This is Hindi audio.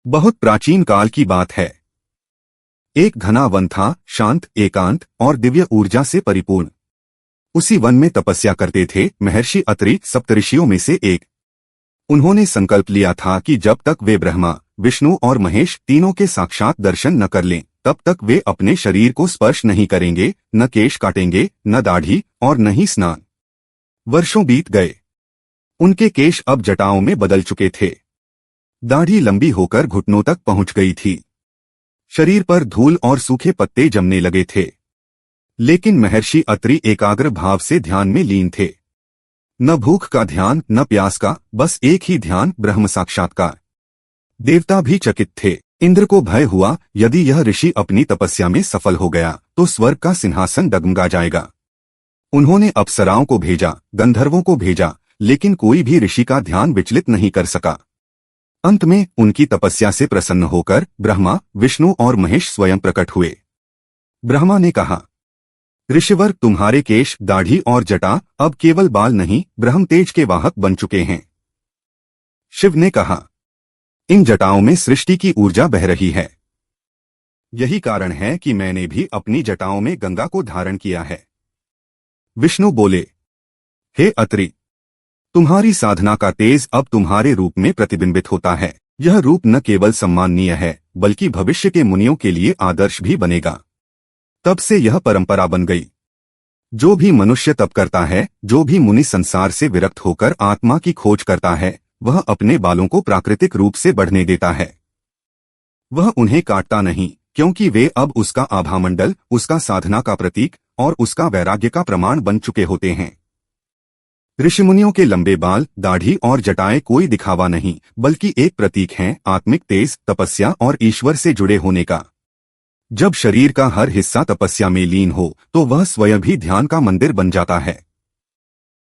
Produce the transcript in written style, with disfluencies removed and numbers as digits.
बहुत प्राचीन काल की बात है। एक घना वन था, शांत, एकांत और दिव्य ऊर्जा से परिपूर्ण। उसी वन में तपस्या करते थे महर्षि अत्रि, सप्तऋषियों में से एक। उन्होंने संकल्प लिया था कि जब तक वे ब्रह्मा, विष्णु और महेश तीनों के साक्षात दर्शन न कर लें, तब तक वे अपने शरीर को स्पर्श नहीं करेंगे, न केश काटेंगे, न दाढ़ी और न ही स्नान। वर्षों बीत गए। उनके केश अब जटाओं में बदल चुके थे। दाढ़ी लंबी होकर घुटनों तक पहुंच गई थी। शरीर पर धूल और सूखे पत्ते जमने लगे थे। लेकिन महर्षि अत्रि एकाग्र भाव से ध्यान में लीन थे। न भूख का ध्यान, न प्यास का, बस एक ही ध्यान, ब्रह्म साक्षात्कार। देवता भी चकित थे। इंद्र को भय हुआ, यदि यह ऋषि अपनी तपस्या में सफल हो गया तो स्वर्ग का सिंहासन डगमगा जाएगा। उन्होंने अप्सराओं को भेजा, गंधर्वों को भेजा, लेकिन कोई भी ऋषि का ध्यान विचलित नहीं कर सका। अंत में उनकी तपस्या से प्रसन्न होकर ब्रह्मा, विष्णु और महेश स्वयं प्रकट हुए। ब्रह्मा ने कहा, ऋषिवर, तुम्हारे केश, दाढ़ी और जटा अब केवल बाल नहीं, ब्रह्म तेज के वाहक बन चुके हैं। शिव ने कहा, इन जटाओं में सृष्टि की ऊर्जा बह रही है। यही कारण है कि मैंने भी अपनी जटाओं में गंगा को धारण किया है। विष्णु बोले, हे अत्रि, तुम्हारी साधना का तेज अब तुम्हारे रूप में प्रतिबिंबित होता है। यह रूप न केवल सम्माननीय है, बल्कि भविष्य के मुनियों के लिए आदर्श भी बनेगा। तब से यह परंपरा बन गई। जो भी मनुष्य तप करता है, जो भी मुनि संसार से विरक्त होकर आत्मा की खोज करता है, वह अपने बालों को प्राकृतिक रूप से बढ़ने देता है। वह उन्हें काटता नहीं, क्योंकि वे अब उसका आभामंडल, उसका साधना का प्रतीक और उसका वैराग्य का प्रमाण बन चुके होते हैं। ऋषिमुनियों के लंबे बाल, दाढ़ी और जटाएं कोई दिखावा नहीं, बल्कि एक प्रतीक हैं, आत्मिक तेज, तपस्या और ईश्वर से जुड़े होने का। जब शरीर का हर हिस्सा तपस्या में लीन हो, तो वह स्वयं भी ध्यान का मंदिर बन जाता है।